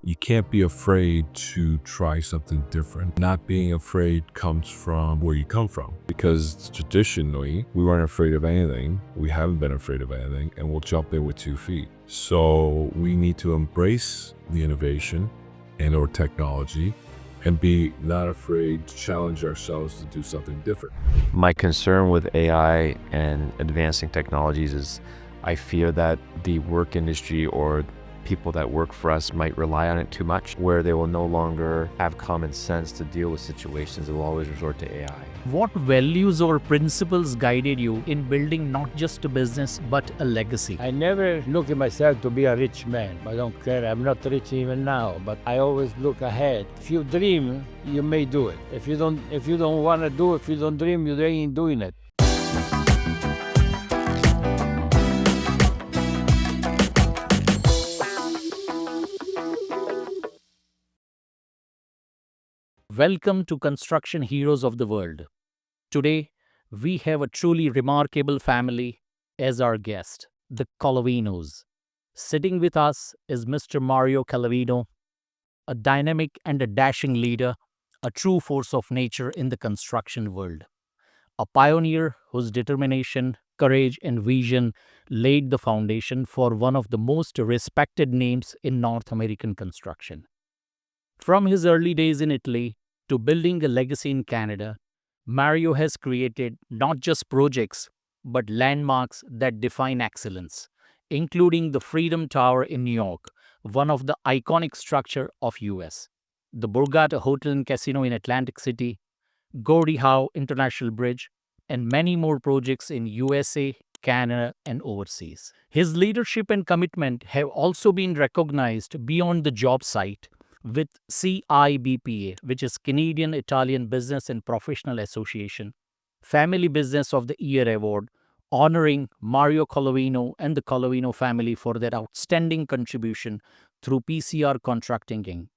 You can't be afraid to try something different. Not being afraid comes from where you come from. Because traditionally, we weren't afraid of anything. We haven't been afraid of anything, and we'll jump in with 2 feet. So we need to embrace the innovation and or technology and be not afraid to challenge ourselves to do something different. My concern with AI and advancing technologies is I fear that the work industry or people that work for us might rely on it too much, where they will no longer have common sense to deal with situations. They will always resort to AI. What values or principles guided you in building not just a business but a legacy? I never look at myself to be a rich man. I don't care. I'm not rich even now, but I always look ahead. If you dream, you may do it. If you don't want to do it, if you don't dream, you ain't doing it. Welcome to Construction Heroes of the World. Today, we have a truly remarkable family as our guest, the Collavinos. Sitting with us is Mr. Mario Collavino, a dynamic and a dashing leader, a true force of nature in the construction world. A pioneer whose determination, courage, and vision laid the foundation for one of the most respected names in North American construction. From his early days in Italy to building a legacy in Canada, Mario has created not just projects, but landmarks that define excellence, including the Freedom Tower in New York, one of the iconic structures of US, the Borgata Hotel Casino in Atlantic City, Gordie Howe International Bridge, and many more projects in USA, Canada, and overseas. His leadership and commitment have also been recognized beyond the job site with CIBPA, which is Canadian Italian Business and Professional Association, Family Business of the Year Award, honoring Mario Collavino and the Collavino family for their outstanding contribution through PCR Contracting Inc.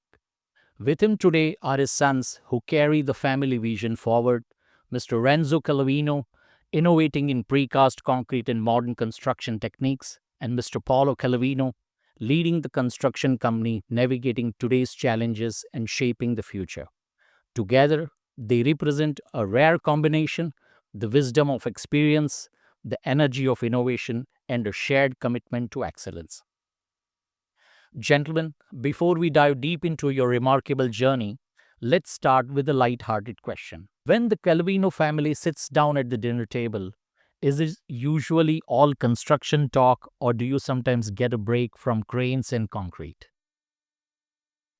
With him today are his sons who carry the family vision forward, Mr. Renzo Collavino, innovating in precast concrete and modern construction techniques, and Mr. Paolo Collavino, leading the construction company, navigating today's challenges and shaping the future. Together, they represent a rare combination: the wisdom of experience, the energy of innovation, and a shared commitment to excellence. Gentlemen, before we dive deep into your remarkable journey, let's start with a light-hearted question. When the Collavino family sits down at the dinner table, is it usually all construction talk, or do you sometimes get a break from cranes and concrete?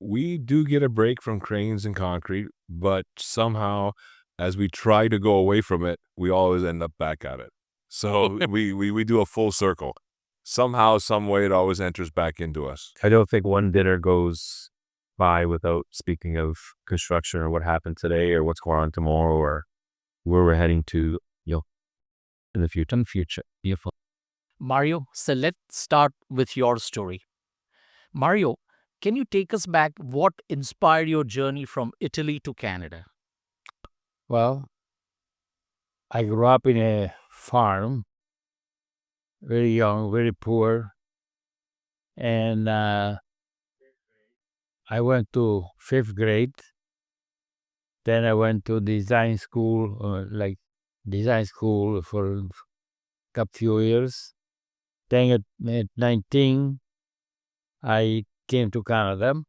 We do get a break from cranes and concrete, but somehow, as we try to go away from it, we always end up back at it. So we do a full circle. Somehow, some way, it always enters back into us. I don't think one dinner goes by without speaking of construction or what happened today or what's going on tomorrow or where we're heading to, in the future. Beautiful. Mario, so let's start with your story. Mario, can you take us back? What inspired your journey from Italy to Canada? Well, I grew up in a farm, very young, very poor, and I went to 5th grade. Then I went to design school, for a few years. Then at 19, I came to Canada.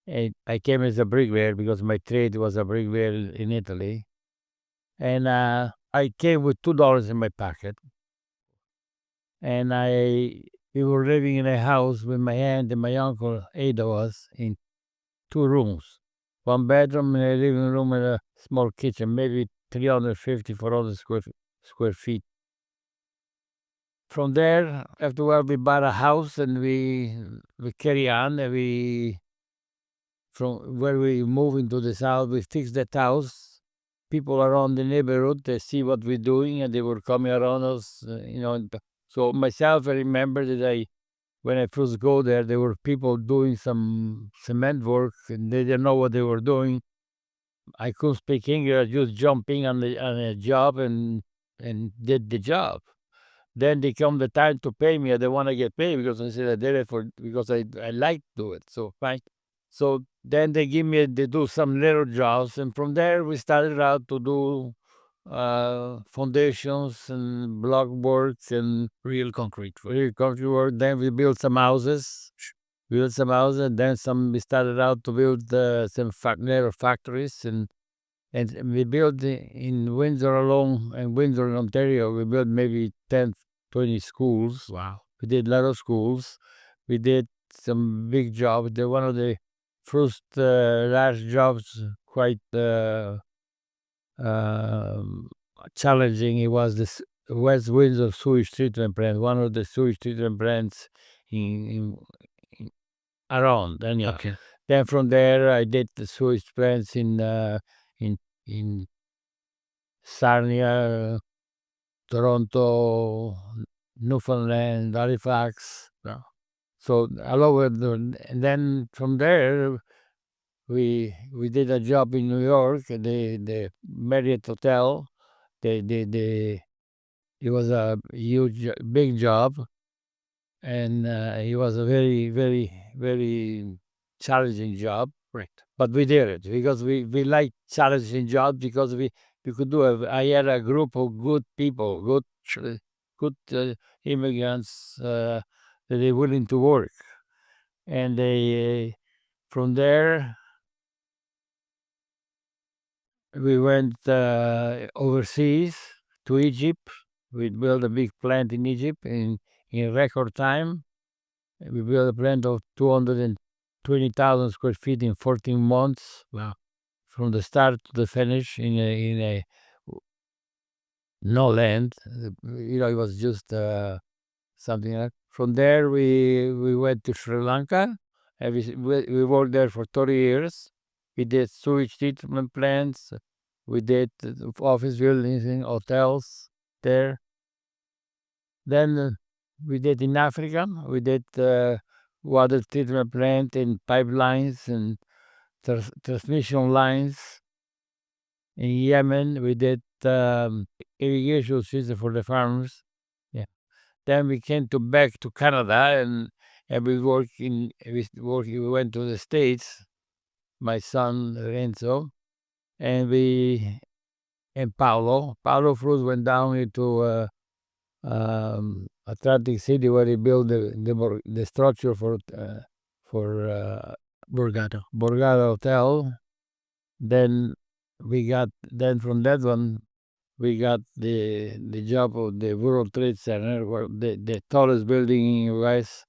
And I came as a bricklayer because my trade was a bricklayer in Italy. And I came with $2 in my pocket. And we were living in a house with my aunt and my uncle, 8 of us, in 2 rooms. 1 bedroom and a living room and a small kitchen, maybe 350, 400 square feet. From there, after a while, we bought a house and we carry on. And from where we moved into this house, we fixed that house. People around the neighborhood, they see what we're doing and they were coming around us, So myself, I remember that when I first go there were people doing some cement work and they didn't know what they were doing. I couldn't speak English, just jumping on a job and did the job. Then they come the time to pay me. I don't want to get paid because I said I did it because I like to do it. So fine. So then they do some little jobs, and from there we started out to do foundations and block works and Real concrete work. real concrete work. Then we built some houses. Then we started out to build some little factories, and we built in Windsor alone, and Windsor in Ontario, we built maybe 10, 20 schools. Wow. We did a lot of schools. We did some big jobs. One of the first large jobs, quite challenging. It was this West Windsor sewage treatment plant, one of the sewage treatment plants in around. And yeah. Okay. Then from there, I did the sewage plants in Sarnia, Toronto, Newfoundland, Halifax. Yeah. So all over and then from there, we did a job in New York, the Marriott Hotel. It was a huge, big job, and it was a very, very, very challenging job. Right. But we did it because we like challenging jobs because we could do it. I had a group of good people, good immigrants that are willing to work, and they from there we went overseas to Egypt. We built a big plant in Egypt in record time. We built a plant of 220,000 square feet in 14 months. Wow. From the start to the finish in a no land. It was just something like. From there, we went to Sri Lanka, and we worked there for 30 years. We did sewage treatment plants. We did office buildings and hotels there. Then we did in Africa. We did water treatment plant and pipelines and transmission lines. In Yemen, we did irrigation system for the farmers. Yeah. Then we came back to Canada, and we went to the States. My son Renzo, and Paolo first went down into Atlantic City where he built the structure for Borgata. Borgata Hotel. Then from that one we got the job of the World Trade Center, where the tallest building in US,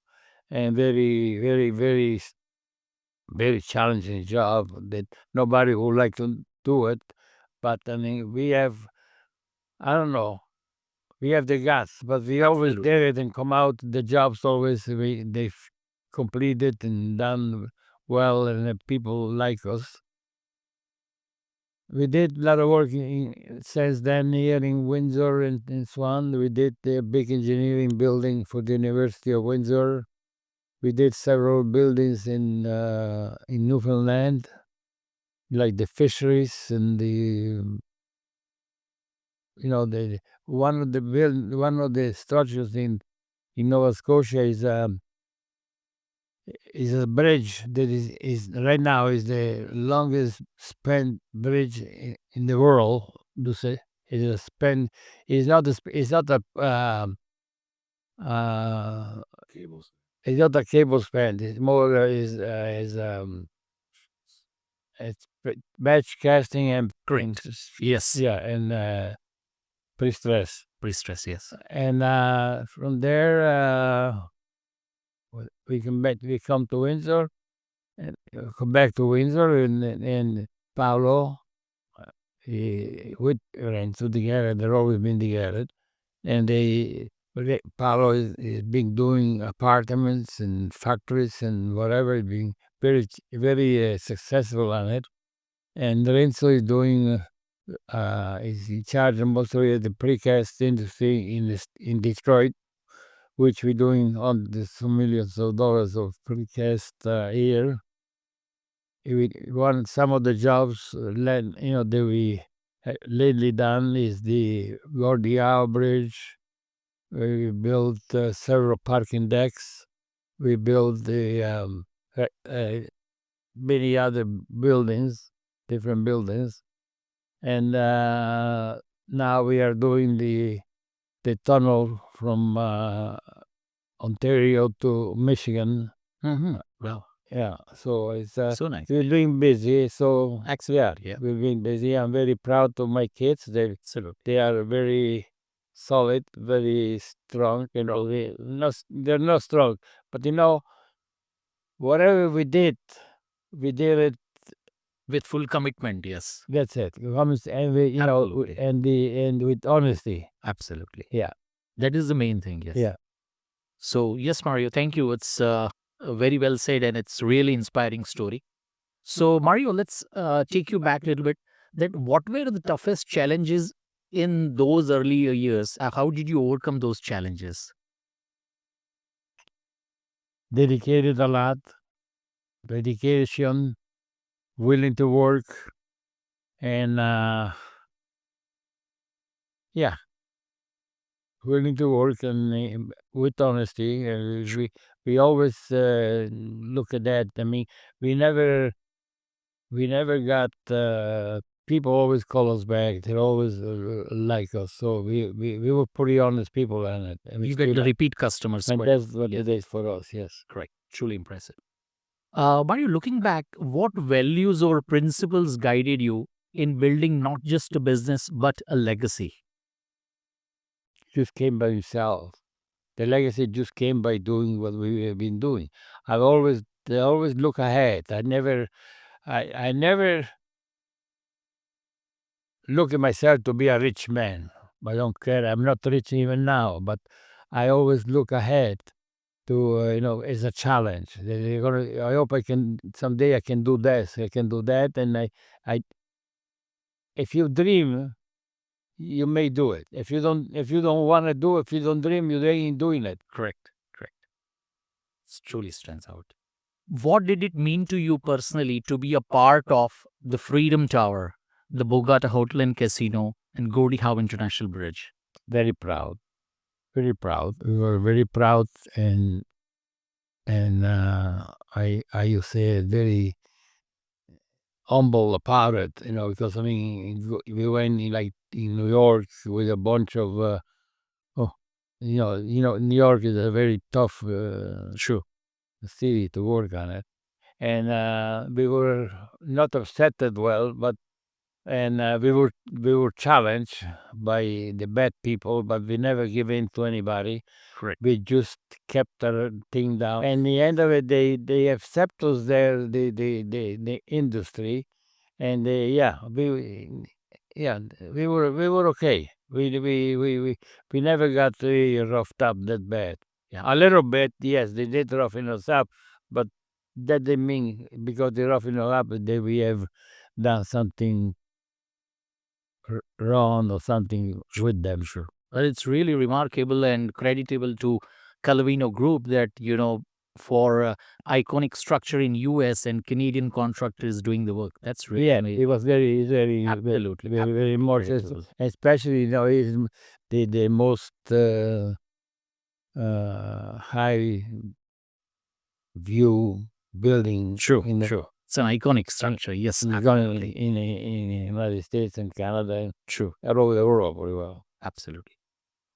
and very, very, very, very challenging job that nobody would like to do it. But I mean, I don't know, we have the guts, but we always did it and come out. The jobs always they've completed and done well, and the people like us. We did a lot of work since then here in Windsor and Swan. We did a big engineering building for the University of Windsor. We did several buildings in Newfoundland, like the fisheries and one of the structures in Nova Scotia is a bridge that is right now is the longest span bridge in the world. To say it is a span. It's not a Cables. it's not a cable span. It's more it's batch casting and Great. Yes. yeah, and pre-stress. Pre-stress. Yes. And from there we come to Windsor, and come back to Windsor, and Paolo with Renzo together. They've always been together, and Paolo is been doing apartments and factories and whatever. He's been very, very successful on it, and Renzo is doing. Is in charge of mostly of the precast industry in Detroit, which we're doing on some millions of dollars of precast here. Some of the jobs that we lately done is the Gordie Howe Bridge, We built several parking decks. We built the many other buildings, different buildings, and now we are doing the tunnel from Ontario to Michigan. Well, Yeah, so it's so nice. we're doing busy. So Excellent. yeah, we're being busy. I'm very proud of my kids. They are very solid, very strong. You know, they're not strong, but whatever we did it. With full commitment, yes. That's it. And we, Absolutely. and with honesty. Absolutely. Yeah. That is the main thing, yes. Yeah. So, yes, Mario, thank you. It's very well said and it's really inspiring story. So, Mario, let's take you back a little bit. That what were the toughest challenges in those earlier years? How did you overcome those challenges? Dedicated a lot. Dedication. Willing to work. And yeah. Willing to work and with honesty. We always look at that. I mean, we never got people always call us back. They always like us. So we were pretty honest people, and You get the repeat customers. and quite- that's what it is for us. Yes. Correct. Truly impressive. Mario, looking back, what values or principles guided you in building not just a business but a legacy? Just came by himself. The legacy just came by doing what we have been doing. I always look ahead. I never look at myself to be a rich man. I don't care. I'm not rich even now, but I always look ahead to as a challenge. I hope I can someday. I can do this. I can do that, and I. If you dream, you may do it. If you don't want to do it, if you don't dream, you ain't doing it. Correct. Correct. It truly stands out. What did it mean to you personally to be a part of the Freedom Tower, the Borgata Hotel and Casino, and Gordie Howe International Bridge? Very proud. Very proud. We were very proud, and I used to say very humble about it, because I mean we went in New York with a bunch of New York is a very tough city to work on it, and we were not accepted well, but we were challenged by the bad people, but we never give in to anybody. Correct. We just kept our thing down. And the end of it, they accept us there, the industry, and we were okay. We never got really roughed up that bad. Yeah. A little bit, yes, they did roughen us up, but that didn't mean because they roughen us up that we have done something wrong or something with them. Sure. Well, it's really remarkable and creditable to Collavino Group that, for iconic structure in US and Canadian contractors doing the work. That's really amazing. It was very Absolutely. very much, Creditable. especially is the most high view building. Sure, in the, sure. It's an iconic structure. Yes, in absolutely. in the United States and Canada and True. all over the world very well. Absolutely.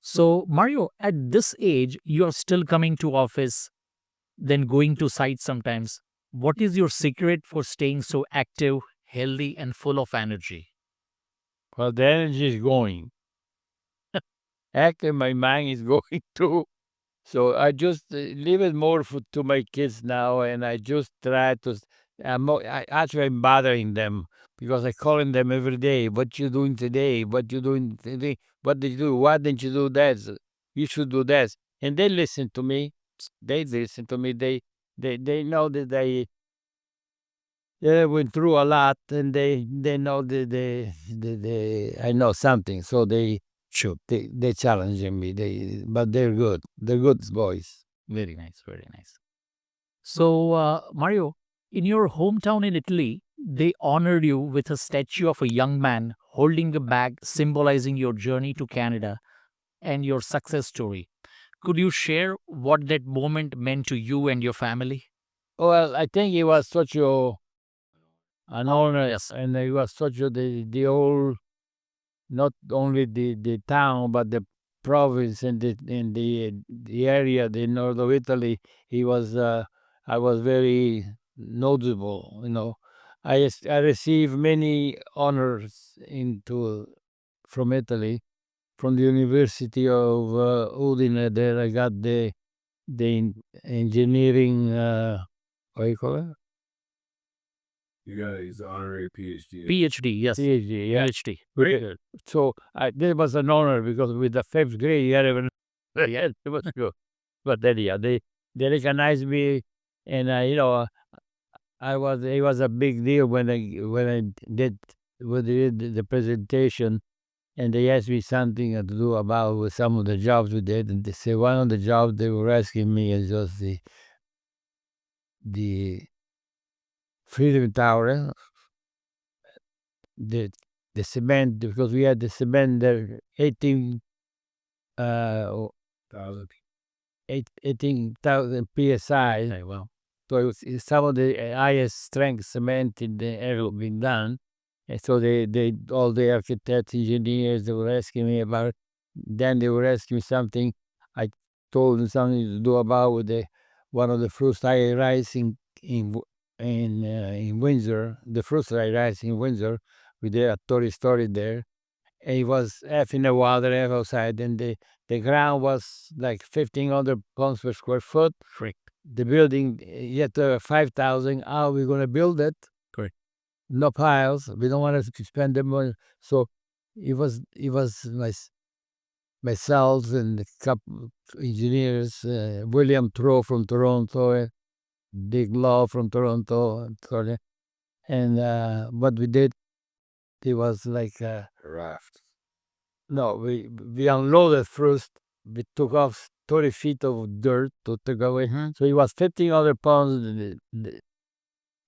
So, Mario, at this age, you're still coming to office, then going to sites sometimes. What is your secret for staying so active, healthy, and full of energy? Well, the energy is going. Actually, my mind is going too. So I just leave it more to my kids now, and I just try to. I'm bothering them because I calling them every day. What you doing today? What you doing today? What did you do? Why didn't you do that? You should do that. And they listen to me. They listen to me. They know that they went through a lot, and they know that I know something. So they challenging me. But they're good. They're good boys. Very nice, very nice. So, Mario, in your hometown in Italy, they honored you with a statue of a young man holding a bag symbolizing your journey to Canada. and your success story. Could you share what that moment meant to you and your family? Well, I think it was such an honor, yes, and it was such the whole, not only the town, but the province and the area, the north of Italy. He was I was very notable. I received many honors from Italy, from the University of Udine. There I got the engineering. What do you call it? You got his honorary PhD. PhD, yes. PhD, yeah. PhD. Very good. So that was an honor because with the fifth grade, you had even, yeah, it was good. But then, yeah, they recognized me, and it was a big deal when I did the presentation, and they asked me something to do about with some of the jobs we did, and they said one of the jobs they were asking me is just the Freedom Tower, the cement, because we had the cement there, 18,000 psi. Okay, well, So it's some of the highest strength cement in the ever been done. And so all the architects, engineers, they were asking me about it. Then they were asking me something. I told them something to do about with one of the first high rise in Windsor, the first high rise in Windsor. We did a story there. And it was half in the water, half outside, and the ground was like 1,500 pounds per square foot. correct. The building, you had to have 5,000. How are we going to build it? Correct. No piles. We don't want to spend the money. So it was myself and a couple engineers, William Trow from Toronto, Dick Law from Toronto, and what we did, it was like A raft. no, we unloaded first. We took off 30 feet of dirt to take away. So it was 1,500 pounds.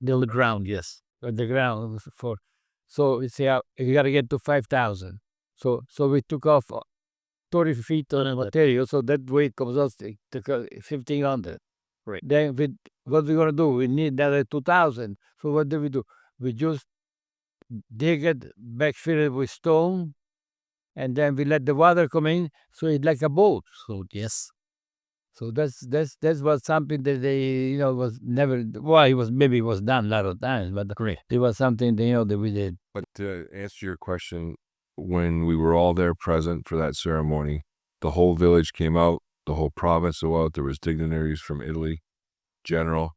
The ground, yes. The ground for. So we say you got to get to 5,000. So we took off 30 feet on the material. So that weight comes out to 1,500. Right. Then what we gonna do? We need another 2,000. So what do? We just dig it, backfill it with stone, and then we let the water come in, so it's like a boat. So, yes. So that was something that they was never. Well, it was done a lot of times, but Correct. it was something that we did. But to answer your question, when we were all there present for that ceremony, the whole village came out, the whole province was out. There was dignitaries from Italy, general.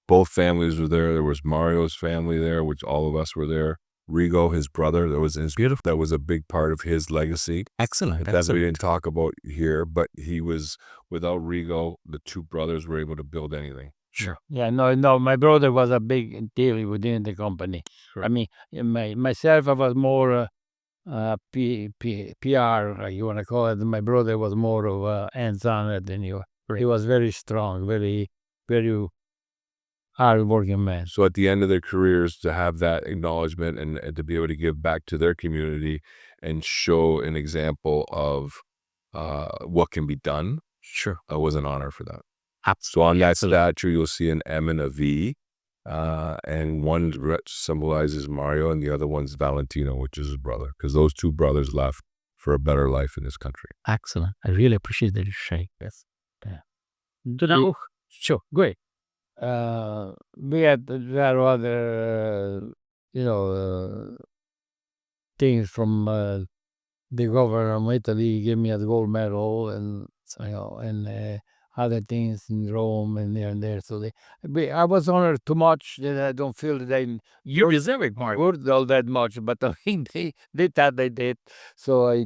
Both families were there. There was Mario's family there, which all of us were there. Rigo, his brother, Beautiful. that was a big part of his legacy. Excellent. That we didn't talk about here, but he was, without Rigo, the two brothers were able to build anything. Sure. Yeah, no. My brother was a big deal within the company. Sure. I mean, myself, I was more PR, you want to call it. My brother was more of a hands-on than you. He was very strong, very, very hard-working man. So at the end of their careers, to have that acknowledgement and to be able to give back to their community and show an example of what can be done, Sure. was an honor for that. Absolutely. So on that statue, you'll see an M and a V, and one symbolizes Mario and the other one's Valentino, which is his brother, because those two brothers left for a better life in this country. Excellent. I really appreciate that you sharing. Yes. Yeah. So now, sure, go ahead. We had other, things from the governor of Italy. Gave me a gold medal, and other things in Rome and there and there. So I was honored too much that I don't feel that You deserve it, Mark. worth all that much, but I mean, they thought they did. So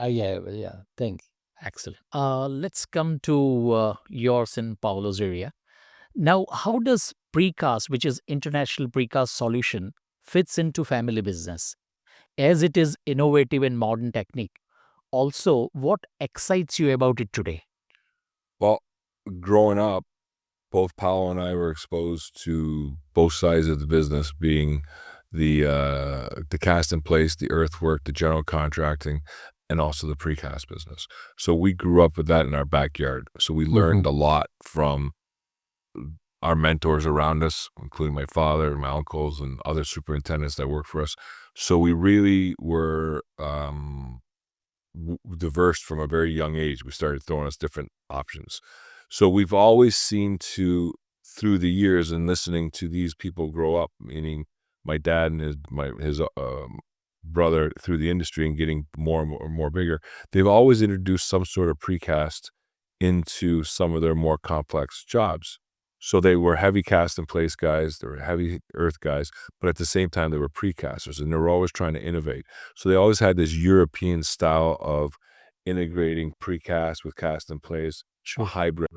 yeah, thanks. Excellent. Let's come to yours in Paolo's area. Now, how does precast, which is International Precast Solution, fits into family business, as it is innovative and modern technique? Also, what excites you about it today? Well, growing up, both Paolo and I were exposed to both sides of the business, being the cast in place, the earthwork, the general contracting, and also the precast business. So we grew up with that in our backyard. So we learned a lot from our mentors around us, including my father and my uncles and other superintendents that worked for us. So we really were diverse from a very young age. We started throwing us different options. So we've always seemed to, through the years and listening to these people grow up, meaning my dad and his brother through the industry and getting more and more bigger, they've always introduced some sort of precast into some of their more complex jobs. So they were heavy cast in place guys, they were heavy earth guys, but at the same time they were precasters, and they were always trying to innovate. So they always had this European style of integrating precast with cast in place, a hybrid.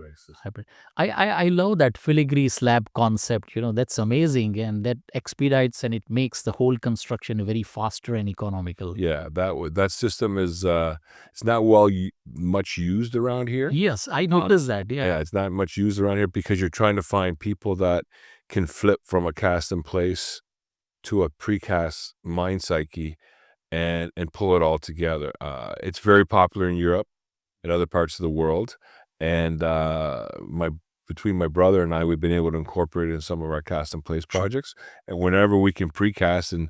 Hybrid. I love that filigree slab concept. That's amazing, and that expedites and it makes the whole construction very faster and economical. Yeah, that system is it's not much used around here. Yes, I noticed that. Yeah, Yeah. it's not much used around here because you're trying to find people that can flip from a cast in place to a precast mind psyche and pull it all together. It's very popular in Europe and other parts of the world, and between my brother and I, we've been able to incorporate it in some of our cast in place projects. And whenever we can precast and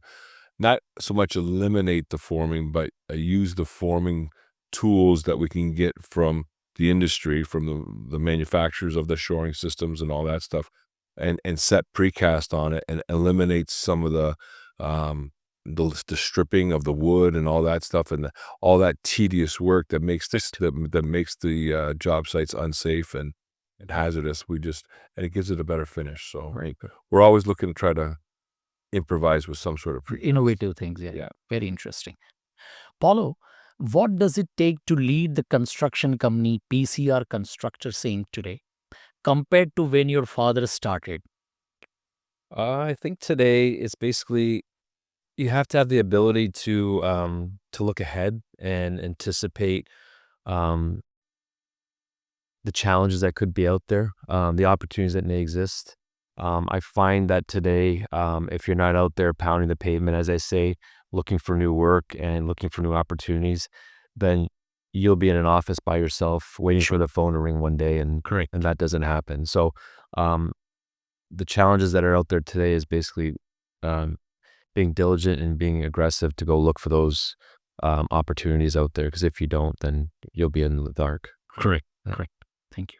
not so much eliminate the forming, but use the forming tools that we can get from the industry, from the manufacturers of the shoring systems and all that stuff, and set precast on it and eliminate some of the stripping of the wood and all that stuff and all that tedious work that makes the job sites unsafe and hazardous. And it gives it a better finish. So we're always looking to try to improvise with some sort of Innovative things. Yeah. Yeah. Very interesting. Paulo, what does it take to lead the construction company PCR Constructors Inc. today compared to when your father started? I think today it's basically you have to have the ability to look ahead and anticipate um, the challenges that could be out there, the opportunities that may exist. I find that today, if you're not out there pounding the pavement, as I say, looking for new work and looking for new opportunities, then you'll be in an office by yourself waiting for the phone to ring one day, and that doesn't happen. So the challenges that are out there today is basically being diligent and being aggressive to go look for those opportunities out there, because if you don't, then you'll be in the dark. Correct. Thank you.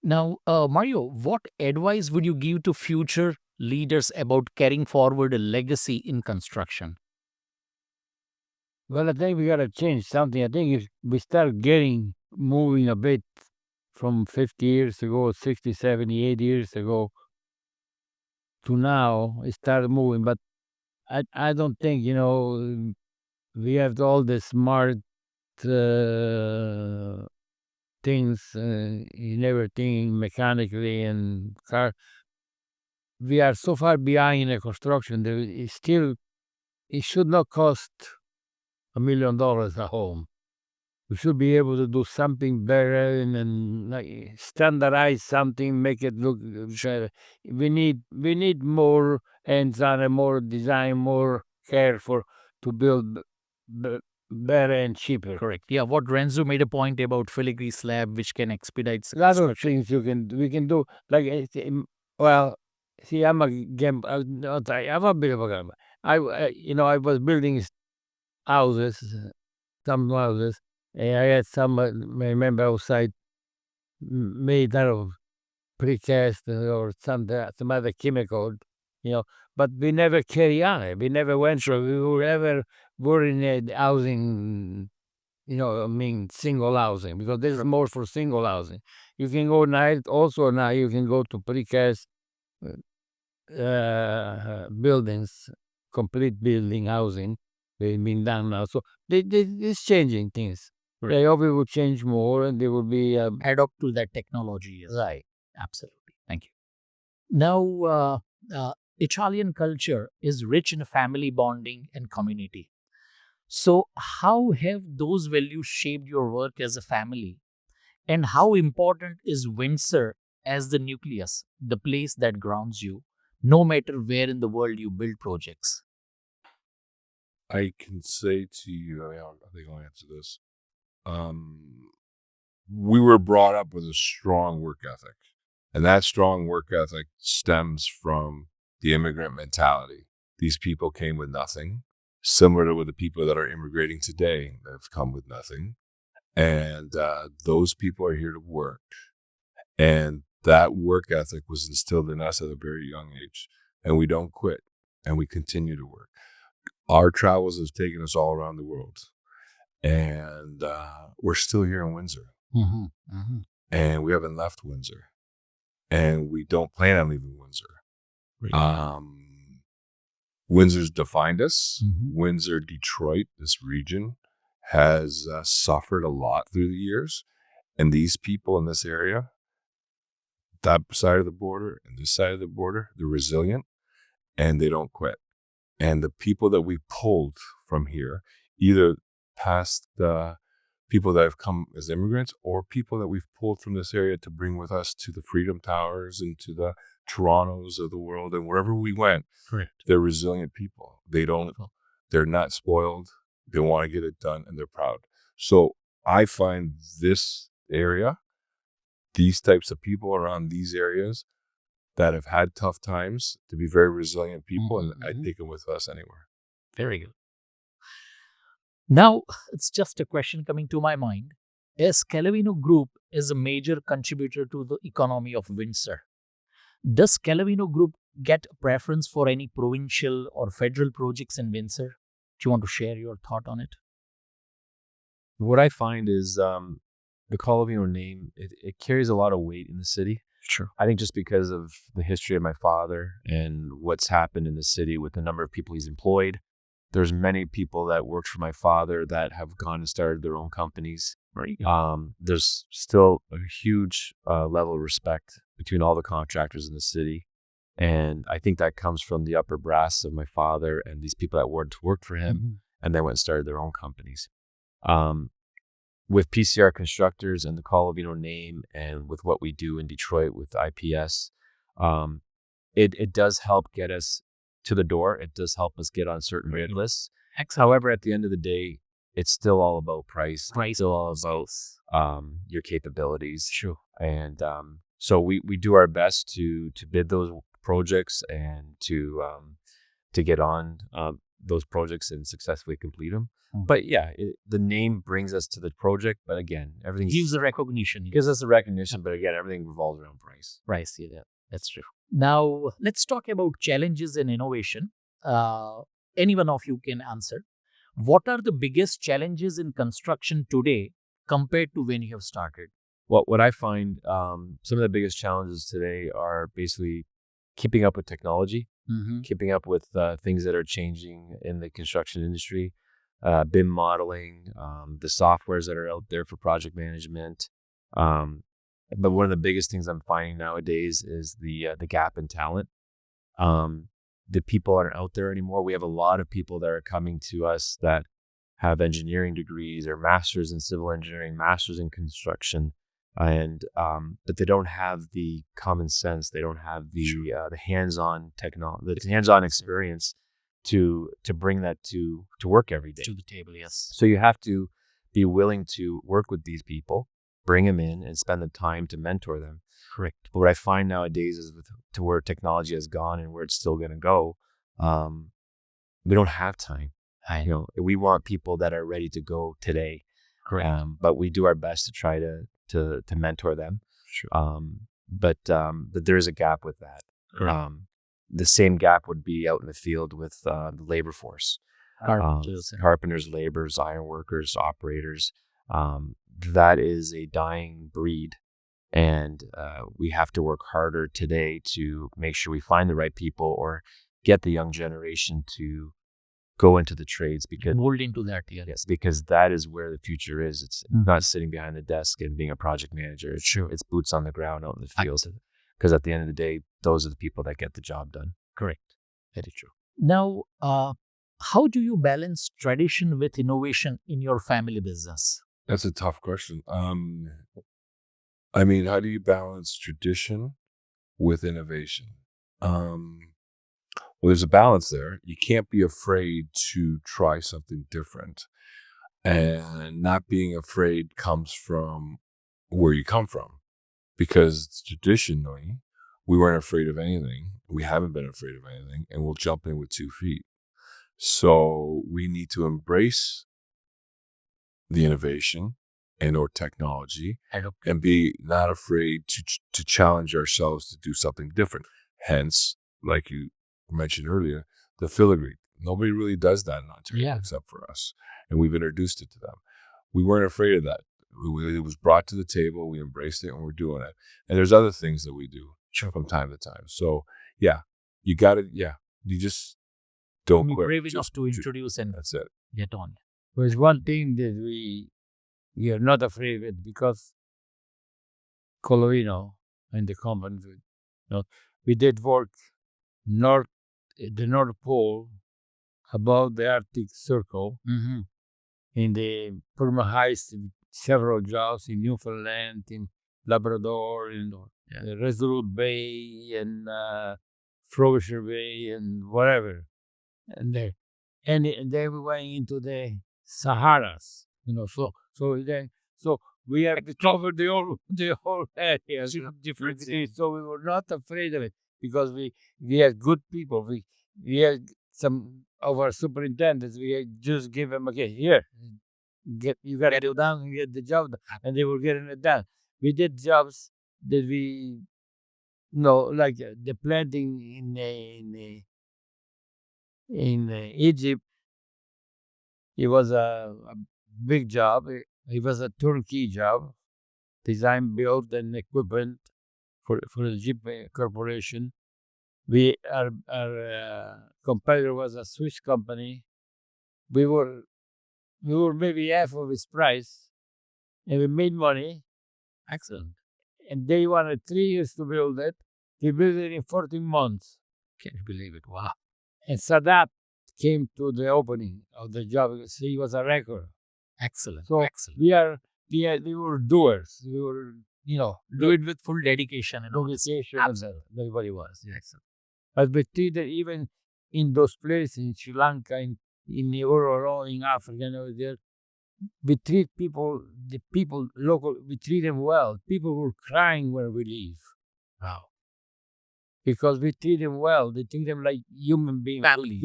Now, Mario, what advice would you give to future leaders about carrying forward a legacy in construction? Well, I think we got to change something. I think if we start moving a bit from 50 years ago, 60, 70, 80 years ago to now, it started moving. But I don't think, we have all the smart things in everything mechanically and car. We are so far behind in the construction that it should not cost $1 million a home. We should be able to do something better and like standardize something, make it look better. We need more hands-on and more design, more careful to build better and cheaper. Correct. Yeah, what Renzo made a point about filigree slab, which can expedite A lot of construction. things we can do. Like, well, see, I'm a bit of a gambler. I was building houses, some houses, and I had some, I remember outside, made out of precast or some other chemical, but we never carry on it. We never went through. Were in a housing, single housing, because this is more for single housing. You can go now you can go to precast buildings, complete building housing. They've been done now. So it's changing things. I hope it will change more and there will be Adopt to that technology. Yes. right. Absolutely. Thank you. Now, Italian culture is rich in family bonding and community. So, how have those values shaped your work as a family? And how important is Windsor as the nucleus, the place that grounds you, no matter where in the world you build projects? I can say to you, I think I'll answer this. We were brought up with a strong work ethic, and that strong work ethic stems from the immigrant mentality. These people came with nothing, similar to the people that are immigrating today that have come with nothing. And those people are here to work. And that work ethic was instilled in us at a very young age. And we don't quit, and we continue to work. Our travels have taken us all around the world. And we're still here in Windsor. And we haven't left Windsor. And we don't plan on leaving Windsor. Windsor's defined us. Windsor, Detroit, this region has suffered a lot through the years. And these people in this area, that side of the border and this side of the border, they're resilient and they don't quit. And the people that we pulled from here, either past the people that have come as immigrants or people that we've pulled from this area to bring with us to the Freedom Towers and to the Torontos of the world and wherever we went, they're resilient people. They're not spoiled. They want to get it done and they're proud. So I find this area, these types of people around these areas that have had tough times to be very resilient people, and I take them with us anywhere. Very good. Now, it's just a question coming to my mind. As Collavino Group is a major contributor to the economy of Windsor, does Collavino Group get a preference for any provincial or federal projects in Windsor? Do you want to share your thought on it? What I find is the Collavino name, it carries a lot of weight in the city. Sure. I think just because of the history of my father and what's happened in the city with the number of people he's employed. There's many people that worked for my father that have gone and started their own companies. There's still a huge level of respect between all the contractors in the city. And I think that comes from the upper brass of my father and these people that worked for him and then went and started their own companies. With PCR Constructors and the Collavino name and with what we do in Detroit with IPS, it does help get us to the door. It does help us get on certain bid lists. However, at the end of the day, it's still all about price. It's still all about your capabilities. Sure. And so we do our best to bid those projects and to get on those projects and successfully complete them. But yeah, the name brings us to the project. But again, everything gives the recognition. Gives us the recognition. But again, everything revolves around price. Price, yeah, that's true. Now, let's talk about challenges in innovation. Any one of you can answer. What are the biggest challenges in construction today compared to when you have started? Well, what I find, some of the biggest challenges today are basically keeping up with technology, keeping up with things that are changing in the construction industry, BIM modeling, the softwares that are out there for project management. But one of the biggest things I'm finding nowadays is the gap in talent. The people aren't out there anymore. We have a lot of people that are coming to us that have engineering degrees or masters in civil engineering, masters in construction, and but they don't have the common sense. They don't have the hands-on technology, the hands-on experience to bring that to work every day. To the table, yes. So you have to be willing to work with these people, bring them in, and spend the time to mentor them. Correct. But what I find nowadays is to where technology has gone and where it's still going to go, we don't have time. We want people that are ready to go today. Correct. But we do our best to try to mentor them. Sure. But there is a gap with that. Correct. The same gap would be out in the field with the labor force. Carpenters, laborers, iron workers, operators. That is a dying breed. And we have to work harder today to make sure we find the right people or get the young generation to go into the trades, because mold into that. Yes, because that is where the future is. It's not sitting behind the desk and being a project manager. It's boots on the ground out in the field. Because at the end of the day, those are the people that get the job done. Correct. Very true. Now, how do you balance tradition with innovation in your family business? That's a tough question. I mean, how do you balance tradition with innovation? Well, there's a balance there. You can't be afraid to try something different. And not being afraid comes from where you come from. Because traditionally, we weren't afraid of anything. We haven't been afraid of anything, and we'll jump in with 2 feet. So we need to embrace the innovation and or technology and be not afraid to challenge ourselves to do something different. Hence, like you mentioned earlier, the filigree. Nobody really does that in Ontario except for us. And we've introduced it to them. We weren't afraid of that. It was brought to the table. We embraced it and we're doing it. And there's other things that we do from time to time. So yeah, you got it. Yeah. You just don't Be quit. brave enough to introduce and That's it. get on. There's one thing that we are not afraid of it, because Colino and the company, we did work the North Pole, above the Arctic Circle, in the perma heights, several jobs in Newfoundland, in Labrador, in Resolute Bay, and Frobisher Bay, and whatever. And then we went into the Saharas, so we have covered the whole area, different cities. So we were not afraid of it, because we had good people. We had some of our superintendents. We had just give them, okay, here, you got to do down and get the job done, and they were getting it done. We did jobs that we, like the planting in Egypt. It was a big job. It was a turnkey job, design, build, and equipment for the Jeep Corporation. Our competitor was a Swiss company. We were maybe half of his price, and we made money. Excellent. And they wanted 3 years to build it. We built it in 14 months. Can you believe it? Wow. And Sadat came to the opening of the job. He was a record. Excellent. So Excellent. we were doers. We were, Do it with full dedication and dedication. Absolutely. Everybody was. Excellent. But we treated, even in those places, in Sri Lanka, in Ororo, in Africa, and over there, we treat people, local, we treat them well. People were crying when we leave. Wow. Because we treat them well. They treat them like human beings. Family.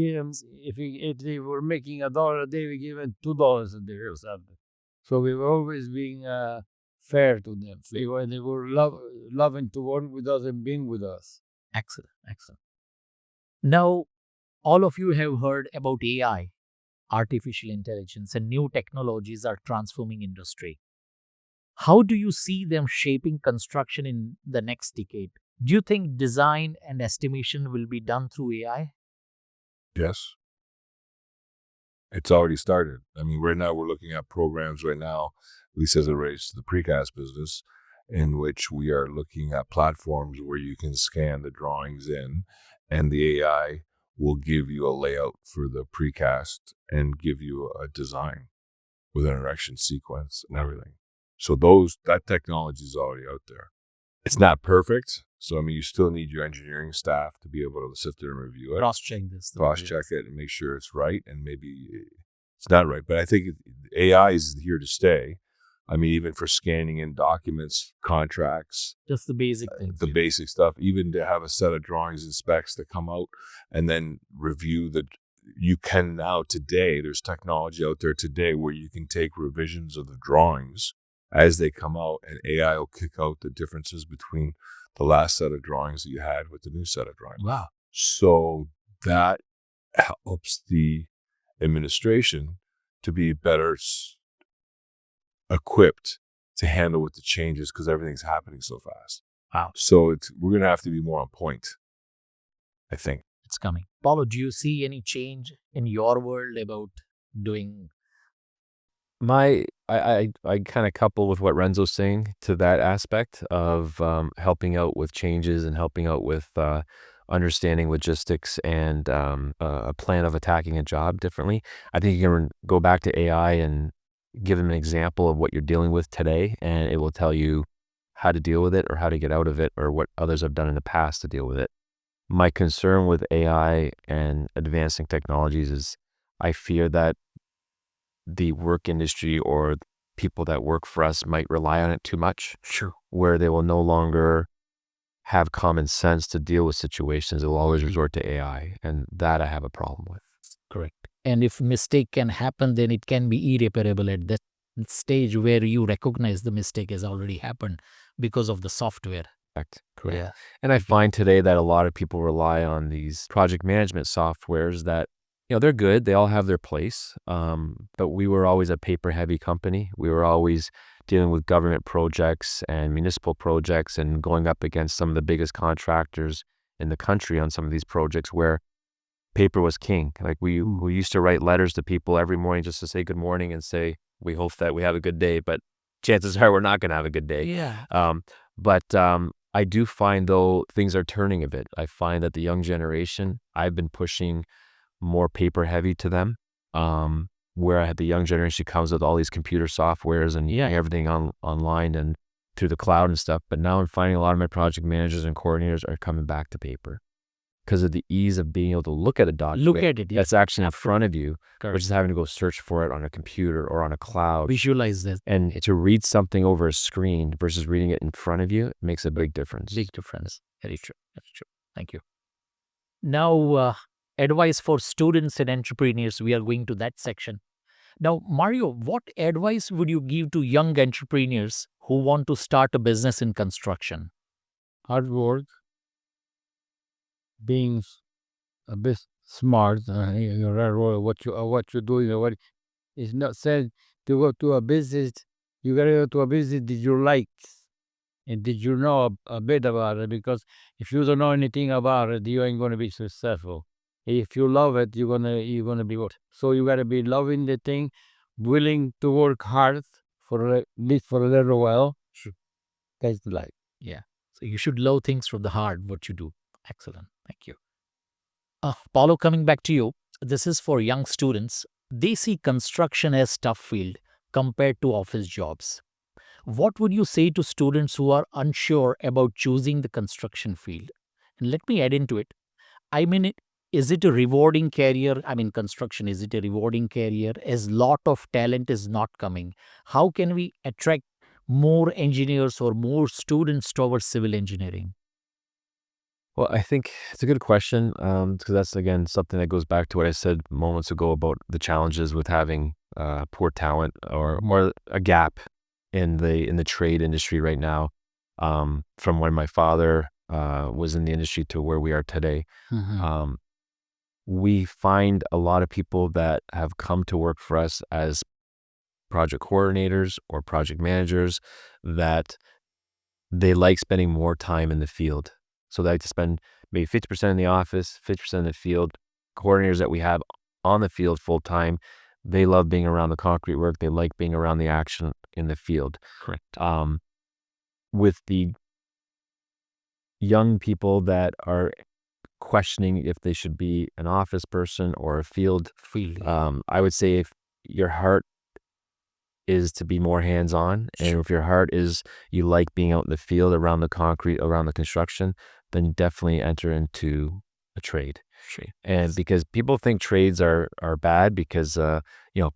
If they were making $1 a day, we give them $2 a day or something. So we were always being fair to them. They were loving to work with us and being with us. Excellent. Excellent. Now, all of you have heard about AI, artificial intelligence, and new technologies are transforming industry. How do you see them shaping construction in the next decade? Do you think design and estimation will be done through AI? Yes. It's already started. I mean, right now we're looking at programs right now, at least as it relates to the precast business, in which we are looking at platforms where you can scan the drawings in, and the AI will give you a layout for the precast and give you a design with an erection sequence and everything. So that technology is already out there. It's not perfect. So, I mean, you still need your engineering staff to be able to sit there and review it. Cross-check this. Cross-check it and make sure it's right, and maybe it's not right. But I think AI is here to stay. I mean, even for scanning in documents, contracts. Just the basic things. The basic stuff. Even to have a set of drawings and specs that come out and then review you can now today, there's technology out there today where you can take revisions of the drawings as they come out, and AI will kick out the differences between the last set of drawings that you had with the new set of drawings. Wow. So that helps the administration to be better equipped to handle with the changes, because everything's happening so fast. Wow. So we're going to have to be more on point, I think. It's coming. Paolo, do you see any change in your world about doing? I kind of couple with what Renzo's saying to that aspect of helping out with changes and helping out with understanding logistics and a plan of attacking a job differently. I think you can go back to AI and give them an example of what you're dealing with today, and it will tell you how to deal with it or how to get out of it or what others have done in the past to deal with it. My concern with AI and advancing technologies is I fear that the work industry or people that work for us might rely on it too much, Sure. where they will no longer have common sense to deal with situations. They will always resort to AI, and that I have a problem with. Correct. And if mistake can happen, then it can be irreparable at that stage where you recognize the mistake has already happened because of the software. Correct. Correct. Yeah. And I find today that a lot of people rely on these project management softwares that, they're good. They all have their place. But we were always a paper heavy company. We were always dealing with government projects and municipal projects and going up against some of the biggest contractors in the country on some of these projects where paper was king. Like we used to write letters to people every morning just to say good morning and say, we hope that we have a good day, but chances are we're not going to have a good day. Yeah. But I do find, though, things are turning a bit. I find that the young generation, I've been pushing more paper heavy to them, where I had the young generation comes with all these computer softwares and everything online and through the cloud and stuff. But now I'm finding a lot of my project managers and coordinators are coming back to paper because of the ease of being able to look at a document. Look at it. That's actually in front of you, Correct. versus having to go search for it on a computer or on a cloud. Visualize this. And to read something over a screen versus reading it in front of you makes a big difference. Big difference. Very true. That's true. Thank you. Now, advice for students and entrepreneurs. We are going to that section. Now, Mario, what advice would you give to young entrepreneurs who want to start a business in construction? Hard work, being a bit smart, what you're doing. What it's not said to go to a business. You gotta go to a business that you like, and did you know a bit about it? Because if you don't know anything about it, you ain't gonna be successful. If you love it, you're gonna be good. So you gotta be loving the thing, willing to work hard for at least for a little while. Sure. That's life. Yeah. So you should love things from the heart, what you do. Excellent. Thank you. Paulo, coming back to you. This is for young students. They see construction as tough field compared to office jobs. What would you say to students who are unsure about choosing the construction field? And let me add into it. I mean, is it a rewarding career? I mean, construction, is it a rewarding career? As lot of talent is not coming, how can we attract more engineers or more students towards civil engineering? Well, I think it's a good question, because that's, again, something that goes back to what I said moments ago about the challenges with having poor talent or a gap in the trade industry right now, from when my father was in the industry to where we are today. We find a lot of people that have come to work for us as project coordinators or project managers that they like spending more time in the field. So they like to spend maybe 50% in the office, 50% in the field. Coordinators that we have on the field full time, they love being around the concrete work. They like being around the action in the field. Correct. With the young people that are questioning if they should be an office person or a field, I would say if your heart is to be more hands-on, and if your heart is you like being out in the field around the concrete, around the construction, then definitely enter into a trade. And because people think trades are bad because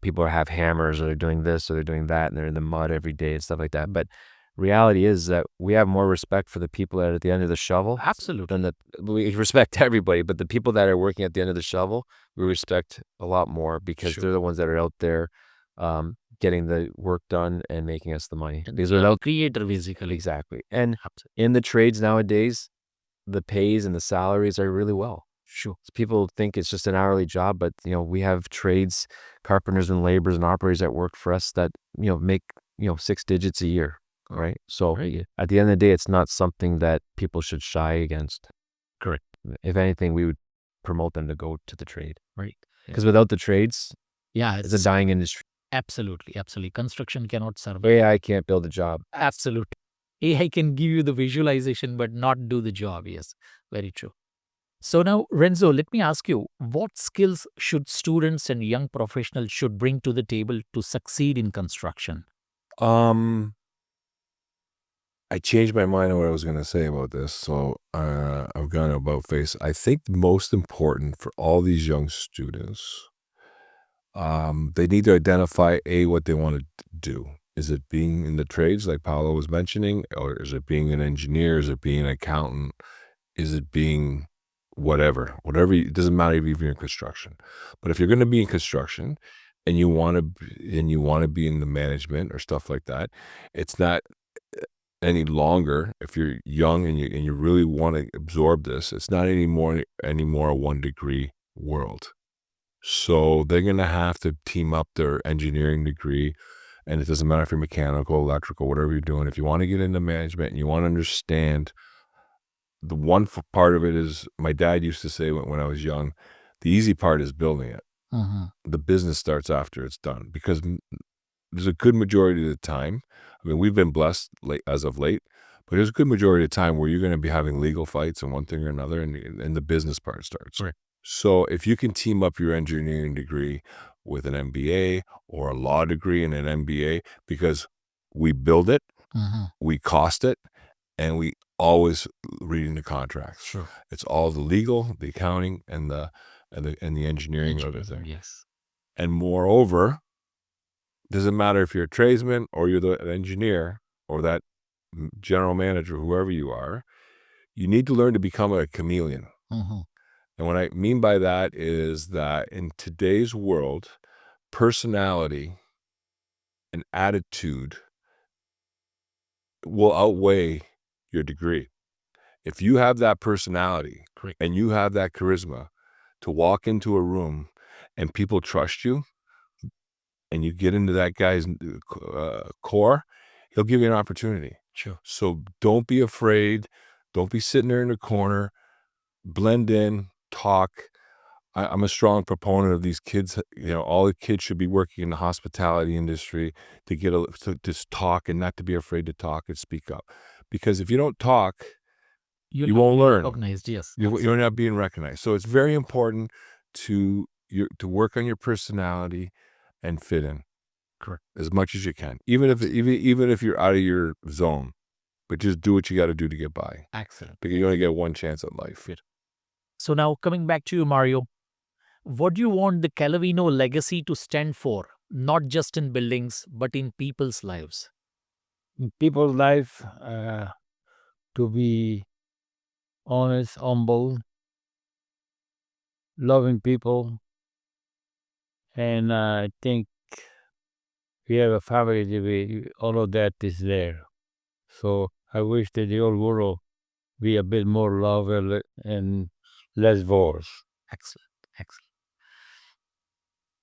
people have hammers or they're doing this or they're doing that and they're in the mud every day and stuff like that. But reality is that we have more respect for the people that are at the end of the shovel. Absolutely. We respect everybody, but the people that are working at the end of the shovel, we respect a lot more because they're the ones that are out there getting the work done and making us the money. These are creator, basically. Exactly. And in the trades nowadays, the pays and the salaries are really well. So people think it's just an hourly job, but we have trades, carpenters and laborers and operators that work for us that make 6 digits a year, right? So at the end of the day, it's not something that people should shy against. Correct. If anything, we would promote them to go to the trade, Right. because without the trades, it's a dying industry. Absolutely. Construction cannot survive. AI can't build a job. Absolutely. AI can give you the visualization, but not do the job. Yes, very true. So now, Renzo, let me ask you, what skills should students and young professionals should bring to the table to succeed in construction? I changed my mind on what I was going to say about this, so I've gone about face. I think the most important for all these young students, they need to identify what they want to do. Is it being in the trades, like Paolo was mentioning, or is it being an engineer? Is it being an accountant? Is it being whatever? It doesn't matter if you're in construction. But if you're going to be in construction and you want to be in the management or stuff like that, it's not any longer. If you're young and you really want to absorb this, it's not anymore a 1-degree world. So they're going to have to team up their engineering degree. And it doesn't matter if you're mechanical, electrical, whatever you're doing. If you want to get into management and you want to understand, the one part of it is, my dad used to say when I was young, the easy part is building it. The business starts after it's done, because there's a good majority of the time, I mean, we've been blessed as of late, but there's a good majority of the time where you're going to be having legal fights and one thing or another, and the business part starts. Right. So if you can team up your engineering degree with an MBA or a law degree and an MBA, because we build it, we cost it, and we always reading the contracts. Sure. It's all the legal, the accounting, and the engineering of everything. Yes. And moreover, doesn't matter if you're a tradesman or you're the engineer or that general manager, whoever you are, you need to learn to become a chameleon. And what I mean by that is that in today's world, personality and attitude will outweigh your degree. If you have that personality and you have that charisma to walk into a room and people trust you, and you get into that guy's core, he'll give you an opportunity. Sure. So don't be afraid. Don't be sitting there in the corner. Blend in, talk. I'm a strong proponent of these kids. All the kids should be working in the hospitality industry to just talk and not to be afraid to talk and speak up. Because if you don't talk, you won't learn. Recognized, yes. You're not being recognized. So it's very important to work on your personality and fit in. Correct. As much as you can, even if you're out of your zone, but just do what you got to do to get by. Excellent. Because you only get one chance at life. So now coming back to you, Mario, what do you want the Collavino legacy to stand for, not just in buildings, but in people's lives? In people's life, to be honest, humble, loving people, and I think we have a family, all of that is there. So I wish that the whole world be a bit more love and less wars. Excellent.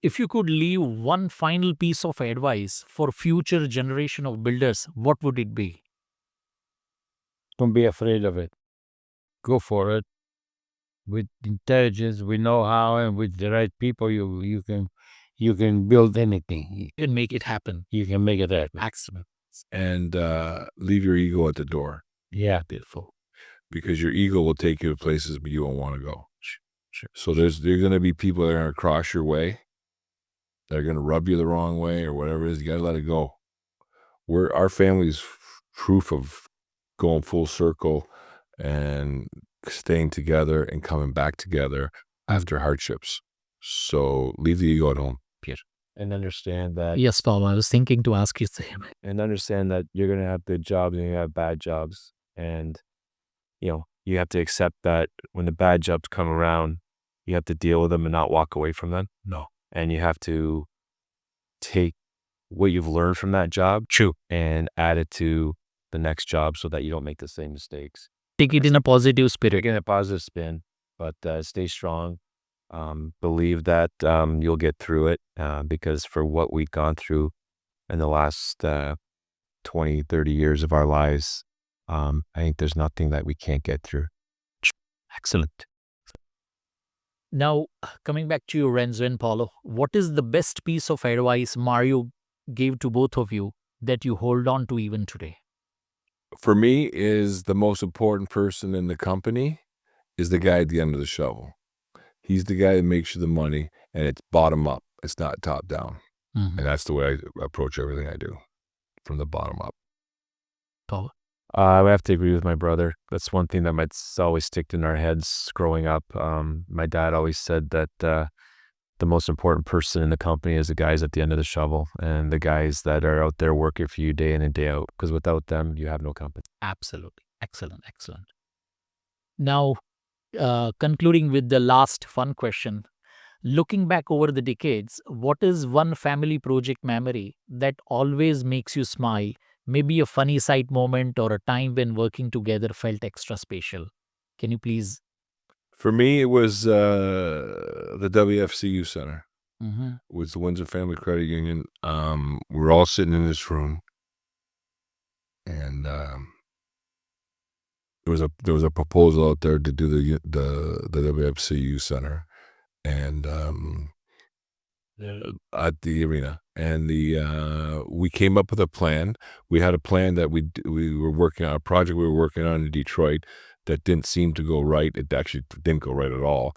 If you could leave one final piece of advice for future generation of builders, what would it be? Don't be afraid of it. Go for it. With intelligence, with know-how, and with the right people, you can build anything. And make it happen. You can make it happen. Excellent. And leave your ego at the door. Yeah. Beautiful. Because your ego will take you to places you don't want to go. Sure. So there's going to be people that are going to cross your way. They're going to rub you the wrong way or whatever it is. You got to let it go. Our family's proof of going full circle and staying together and coming back together after hardships. So leave the ego at home. And understand that. Yes, Paolo, I was thinking to ask you the same. And understand that you're going to have good jobs and you have bad jobs. And, you have to accept that when the bad jobs come around, you have to deal with them and not walk away from them. No. And you have to take what you've learned from that job and add it to the next job so that you don't make the same mistakes. Take it in a positive spirit. Take it in a positive spin, but stay strong. Believe that you'll get through it because for what we've gone through in the last 20, 30 years of our lives, I think there's nothing that we can't get through. Excellent. Now, coming back to you, Renzo and Paolo, what is the best piece of advice Mario gave to both of you that you hold on to even today? For me, is the most important person in the company is the guy at the end of the shovel. He's the guy that makes you the money, and it's bottom up. It's not top down. And that's the way I approach everything I do, from the bottom up. Paolo? I would have to agree with my brother. That's one thing that might always stick in our heads growing up. My dad always said that the most important person in the company is the guys at the end of the shovel and the guys that are out there working for you day in and day out. Because without them, you have no company. Absolutely. Excellent. Excellent. Now, concluding with the last fun question. Looking back over the decades, what is one family project memory that always makes you smile? Maybe a funny side moment or a time when working together felt extra special. Can you please? For me, it was the WFCU Center. Mhm. Was the Windsor Family Credit Union. We're all sitting in this room, and there was a proposal out there to do the WFCU Center, and at the arena, and we came up with a plan. We had a plan that we were working on a project we were working on in Detroit that didn't seem to go right. It actually didn't go right at all.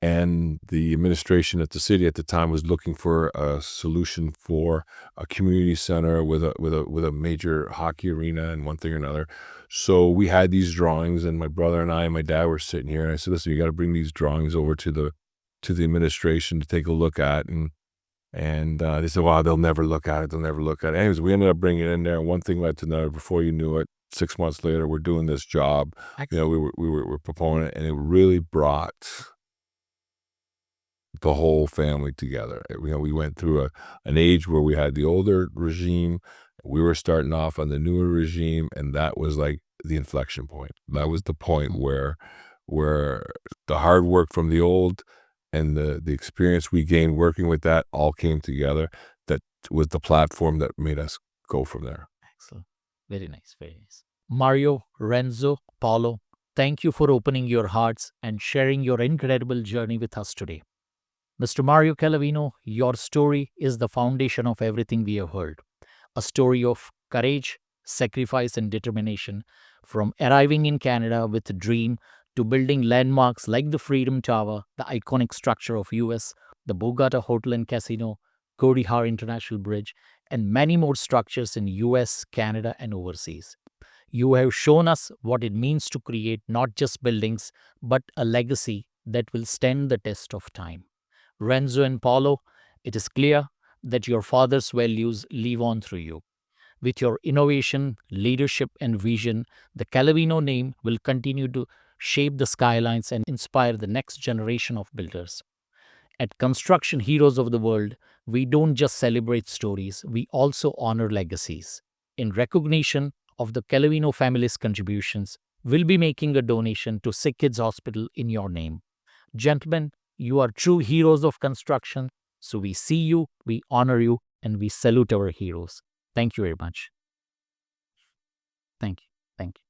And the administration at the city at the time was looking for a solution for a community center with a major hockey arena and one thing or another. So we had these drawings, and my brother and I and my dad were sitting here, and I said, "Listen, you got to bring these drawings over to the administration to take a look at." And they said, "Wow, they'll never look at it. They'll never look at it." Anyways, we ended up bringing it in there, and one thing led to another. Before you knew it, 6 months later, we're doing this job. Excellent. We're proponent, and it really brought the whole family together. We went through an age where we had the older regime, we were starting off on the newer regime, and that was like the inflection point. That was the point where the hard work from the old and the experience we gained working with that all came together. That was the platform that made us go from there. Excellent. Very nice. Very nice. Mario, Renzo, Paolo, thank you for opening your hearts and sharing your incredible journey with us today. Mr. Mario Collavino, your story is the foundation of everything we have heard. A story of courage, sacrifice, and determination, from arriving in Canada with a dream to building landmarks like the Freedom Tower, the iconic structure of US, the Borgata Hotel and Casino, Gordie Howe International Bridge, and many more structures in US, Canada, and overseas. You have shown us what it means to create not just buildings, but a legacy that will stand the test of time. Renzo and Paolo, it is clear that your father's values live on through you. With your innovation, leadership, and vision, the Collavino name will continue to shape the skylines and inspire the next generation of builders. At Construction Heroes of the World, we don't just celebrate stories, we also honor legacies. In recognition of the Collavino family's contributions, we'll be making a donation to Sick Kids Hospital in your name. Gentlemen, you are true heroes of construction. So we see you, we honor you, and we salute our heroes. Thank you very much. Thank you. Thank you.